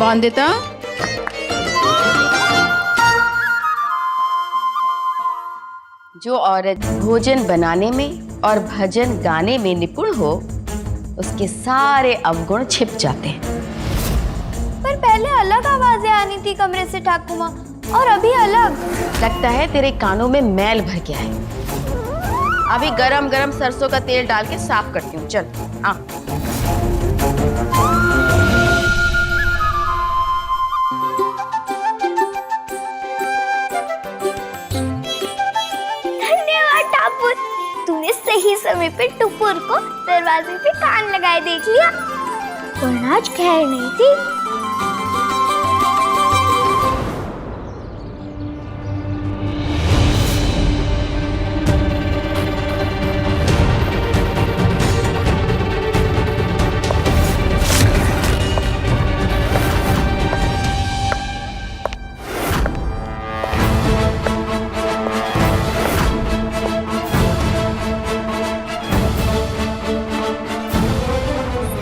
वंदिता, जो औरत भोजन बनाने में और भजन गाने में निपुण हो, उसके सारे अवगुण छिप जाते हैं। पर पहले अलग आवाजें आनी थी कमरे से ठाकुमा, और अभी अलग। लगता है तेरे कानों में मैल भर गया है। अभी गरम गरम सरसों का तेल डाल के साफ करती हूँ। चल आ। धन्यवाद टापू, तूने सही समय पे टुकुर को दरवाजे पे कान लगाए देख लिया, वरना आज खैर नहीं थी।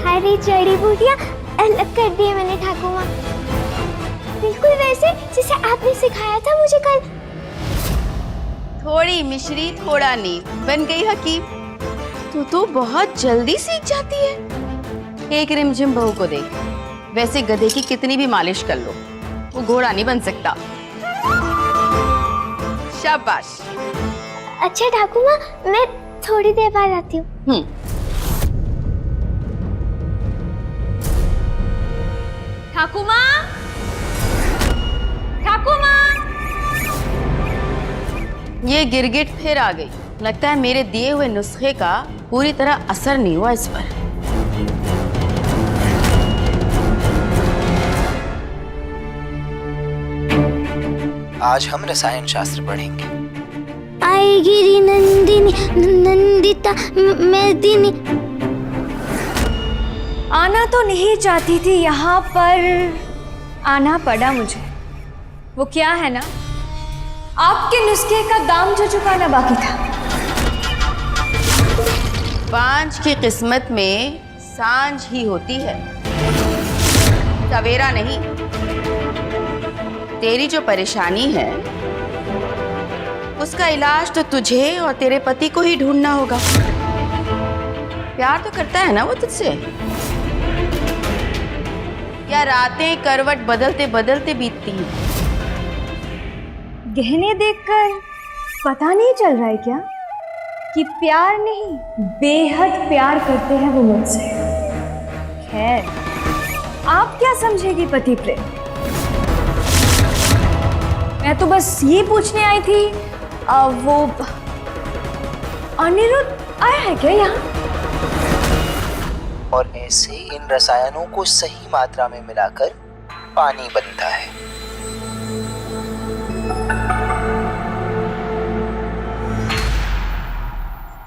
सारी जड़ी बूटियां अलग कर दी मैंने ठाकुमा, बिल्कुल वैसे जैसे आपने सिखाया था मुझे कल। थोड़ी मिश्री थोड़ा नील, बन गई हकीम। तू तो बहुत जल्दी सीख जाती है। एक रिमझिम बहू को देख, वैसे गधे की कितनी भी मालिश कर लो, वो घोड़ा नहीं बन सकता। शाबाश। अच्छा ठाकुमा, मैं थोड़ी देर बाद आती हूँ। ठाकुमा, ठाकुमा। ये गिरगिट फिर आ गई। लगता है मेरे दिए हुए नुस्खे का पूरी तरह असर नहीं हुआ इस पर। आज हम रसायन शास्त्र पढ़ेंगे। आएगी री नंदिनी नंदिता मेदिनी। आना तो नहीं चाहती थी यहाँ पर, आना पड़ा मुझे। वो क्या है ना, आपके नुस्खे का दाम जो चुकाना बाकी था। बांझ की किस्मत में सांझ ही होती है, सवेरा नहीं। तेरी जो परेशानी है उसका इलाज तो तुझे और तेरे पति को ही ढूंढना होगा। प्यार तो करता है ना वो तुझसे? या रातें करवट बदलते बदलते बीतती हैं? गहने देखकर पता नहीं चल रहा है क्या कि प्यार नहीं, बेहद प्यार करते हैं वो मुझसे। खैर, आप क्या समझेगी पति प्रेम? मैं तो बस ये पूछने आई थी, वो अनिरुद्ध आया है क्या यहाँ? और ऐसे इन रसायनों को सही मात्रा में मिलाकर पानी बनता है।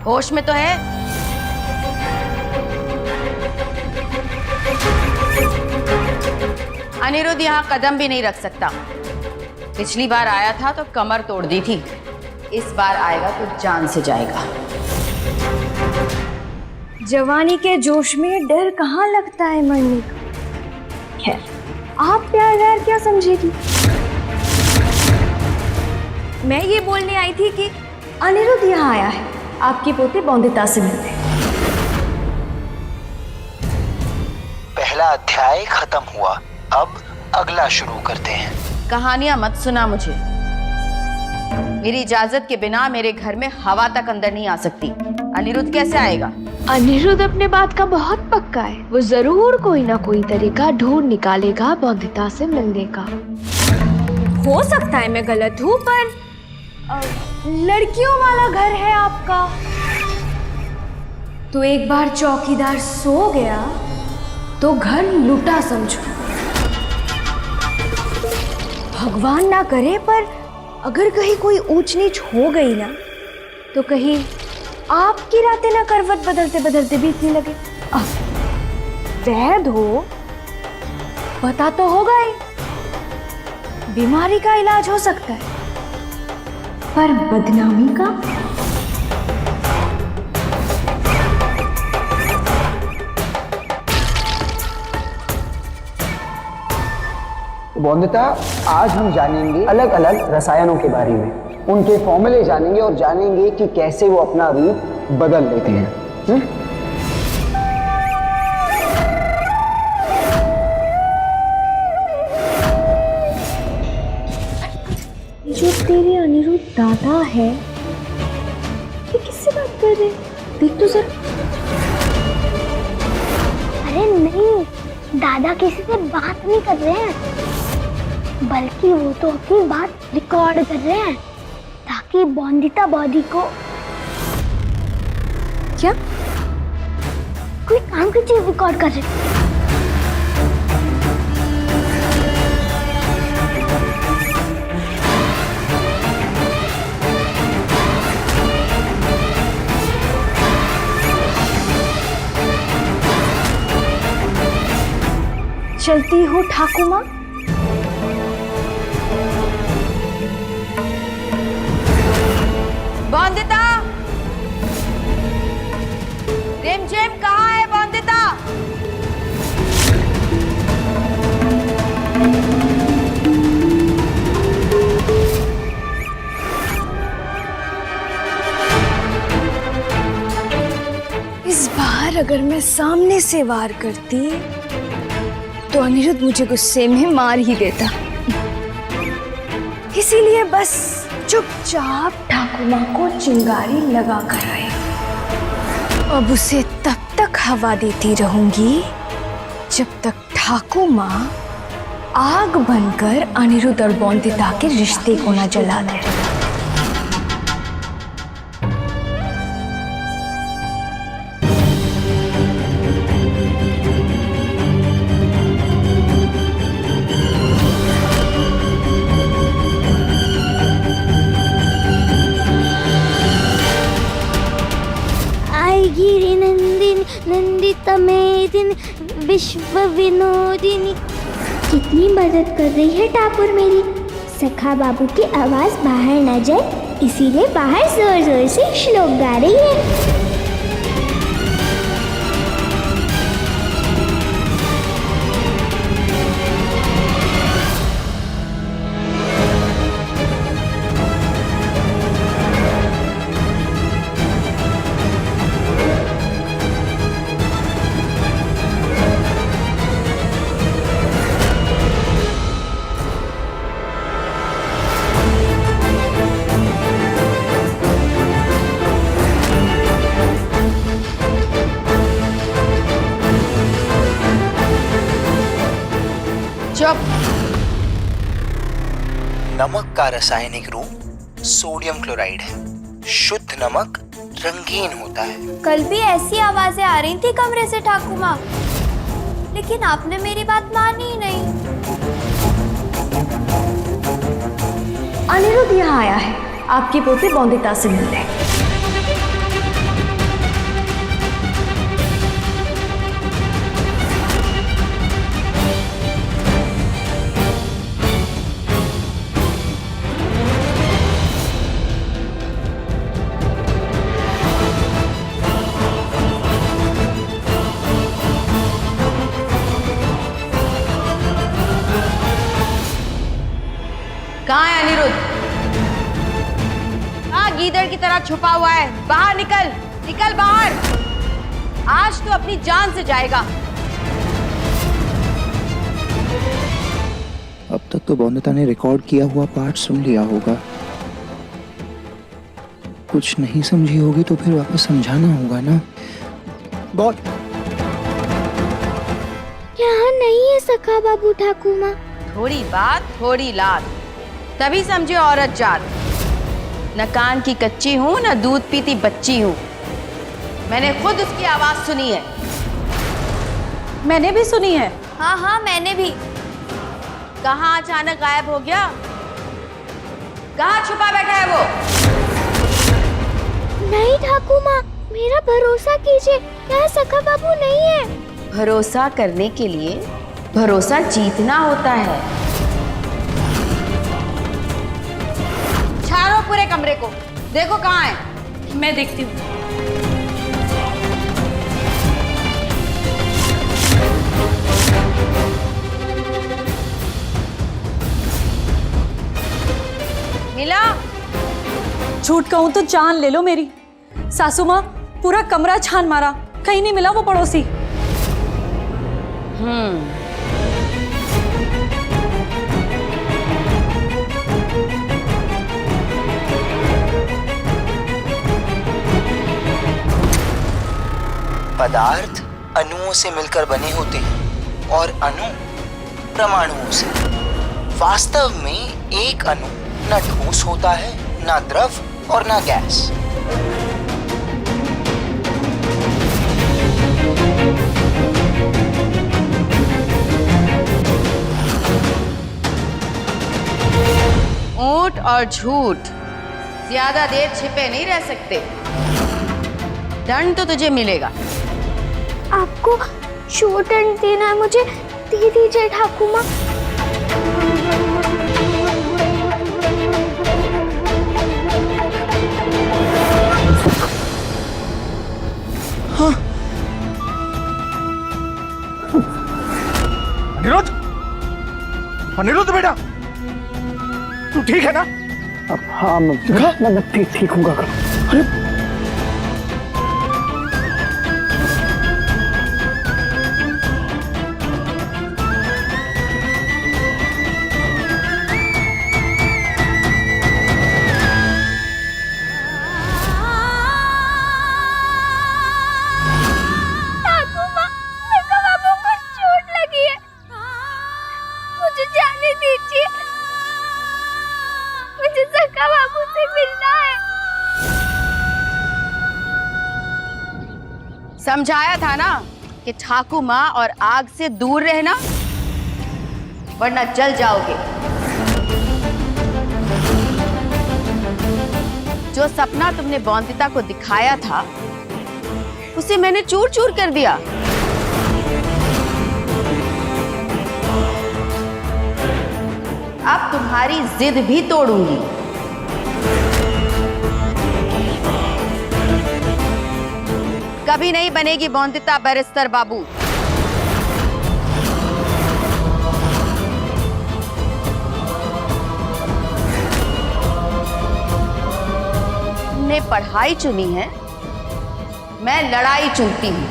होश में तो है? अनिरुद्ध यहाँ कदम भी नहीं रख सकता। पिछली बार आया था तो कमर तोड़ दी थी, इस बार आएगा तो जान से जाएगा। जवानी के जोश में डर कहाँ लगता है मरने का। खैर, आप प्यार व्यार क्या समझेगी? मैं ये बोलने आई थी कि अनिरुद्ध यहाँ आया है आपकी पोती बौंदिता से मिलने। पहला अध्याय खत्म हुआ, अब अगला शुरू करते हैं। कहानियां मत सुना मुझे। मेरी इजाजत के बिना मेरे घर में हवा तक अंदर नहीं आ सकती। अनिरुद्ध कैसे आएगा? अनिरुद्ध अपने बात का बहुत पक्का है। वो जरूर कोई ना कोई तरीका ढूंढ निकालेगा बौंदिता से मिलने का। हो सकता है मैं गलत हूँ, पर लड़कियों वाला घर है आपका, तो एक बार चौकीदार सो गया तो घर लूटा समझो। भगवान ना करे, पर अगर कहीं कोई ऊंच नीच हो गई ना, तो कहीं आपकी रातें ना करवट बदलते बदलते बीतने लगे। वैद हो, पता तो होगा ही, बीमारी का इलाज हो सकता है, पर बदनामी का? बौंदिता, आज हम जानेंगे अलग अलग रसायनों के बारे में, उनके फॉर्मूले जानेंगे और जानेंगे कि कैसे वो अपना रूप बदल लेते हैं। जो तेरे अनिरुद्ध दादा है, ये किससे बात कर रहे हैं? देख तो सर। अरे नहीं, दादा किसी से बात नहीं कर रहे हैं, बल्कि वो तो अपनी बात रिकॉर्ड कर रहे हैं ताकि बौंदिता बॉडी को क्या? कोई काम की चीज रिकॉर्ड कर रहे हैं। चलती हो ठाकुर माँ? बौंदिता, रिमझिम कहाँ है बौंदिता? इस बार अगर मैं सामने से वार करती तो अनिरुद्ध मुझे गुस्से में मार ही देता। इसीलिए बस चुपचाप ठाकुर माँ को चिंगारी लगा कर आई। अब उसे तब तक हवा देती रहूंगी जब तक ठाकुर माँ आग बनकर अनिरुद्ध और बौंदिता के रिश्ते को न जला दे। गिरि नंदिनी नंदिता मेदिनी विश्व विनोदिनी। कितनी मदद कर रही है ठाकुर मेरी। सखा बाबू की आवाज बाहर न जाए, इसीलिए बाहर जोर जोर से श्लोक गा रही है। चुप। नमक का रासायनिक रूप सोडियम क्लोराइड है। शुद्ध नमक रंगीन होता है। कल भी ऐसी आवाजें आ रही थी कमरे से ठाकुर माँ, लेकिन आपने मेरी बात मानी ही नहीं। अनिरुद्ध यहाँ आया है आपकी पोती बौंदिता से मिलने। कहाँ है अनिरुद्ध? कहाँ गीदड़ की तरह छुपा हुआ है? बाहर निकल, निकल बाहर। आज तो अपनी जान से जाएगा। अब तक तो बौंदिता ने रिकॉर्ड किया हुआ पार्ट सुन लिया होगा। कुछ नहीं समझी होगी तो फिर वापस समझाना होगा ना। बहुत यहाँ नहीं है सखा बाबू ठाकुर माँ। थोड़ी बात थोड़ी लात, तभी समझे औरत जात। न कान की कच्ची हूँ न दूध पीती बच्ची हूँ। मैंने खुद उसकी आवाज सुनी है। मैंने भी सुनी है। हाँ हाँ मैंने भी। कहाँ अचानक गायब हो गया? कहाँ छुपा बैठा है वो? नहीं ठाकुर माँ, मेरा भरोसा कीजिए, यहाँ सखा बाबू नहीं है। भरोसा करने के लिए भरोसा जीतना होता है। छानो पूरे कमरे को, देखो कहाँ है। मैं देखती हूँ। मिला? झूठ कहूं तो जान ले लो मेरी। सासू माँ पूरा कमरा छान मारा, कहीं नहीं मिला वो पड़ोसी। पदार्थ अणुओं से मिलकर बने होते हैं और अणु परमाणुओं से। वास्तव में एक अणु न ठोस होता है, न द्रव और न गैस। ऊंट और झूठ ज्यादा देर छिपे नहीं रह सकते। दंड तो तुझे मिलेगा। आपको जो दंड देना है मुझे दे दीजिए ठाकुर माँ। अनिरुद्ध, अनिरुद्ध बेटा, तू ठीक है ना? हाँ मैं ठीक हूँ काका। अरे ठाकुर माँ, सखा बाबू को चोट लगी है, मुझे जाने दीजिए। मुझे सखा बाबू से मिलना है। समझाया था ना कि ठाकुर माँ और आग से दूर रहना, वरना जल जाओगे। जो सपना तुमने बौंदिता को दिखाया था उसे मैंने चूर चूर कर दिया। अब तुम्हारी जिद भी तोड़ूंगी। कभी नहीं बनेगी बौंदिता बैरिस्टर बाबू। तुमने पढ़ाई चुनी है, मैं लड़ाई चुनती हूं।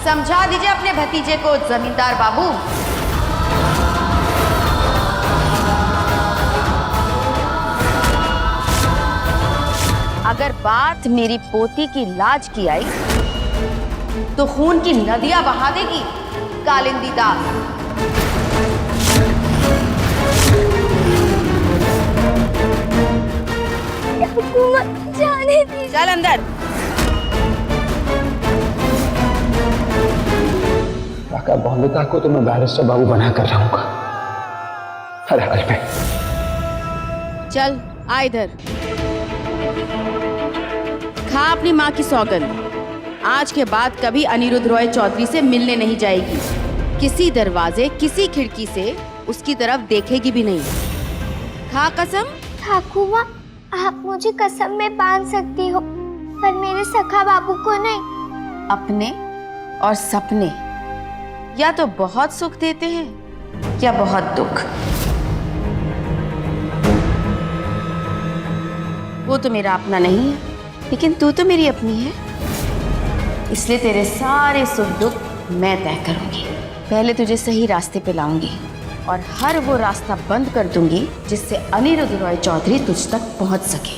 समझा दीजिए अपने भतीजे को जमींदार बाबू। अगर बात मेरी पोती की लाज की आई तो खून की नदियां बहा देगी कालिंदी दास। जाने दीजिए। चल अंदर। काका, बौंदिता को तो मैं बैरिस्टर बाबू बना कर रहूंगा हर हाल में। चल आ इधर, खा अपनी माँ की सौगंध। आज के बाद कभी अनिरुद्ध रॉय चौधरी से मिलने नहीं जाएगी। किसी दरवाजे, किसी खिड़की से उसकी तरफ देखेगी भी नहीं। खा कसम। ठाकुर माँ, आप मुझे कसम में बांध सकती हो, पर मेरे सखा बाबू को नहीं। अपने और सपने या तो बहुत सुख देते हैं या बहुत दुख। वो तो मेरा अपना नहीं है, लेकिन तू तो मेरी अपनी है, इसलिए तेरे सारे सुख दुख मैं तय करूंगी। पहले तुझे सही रास्ते पे लाऊंगी और हर वो रास्ता बंद कर दूंगी जिससे अनिरुद्ध रॉय चौधरी तुझ तक पहुंच सके।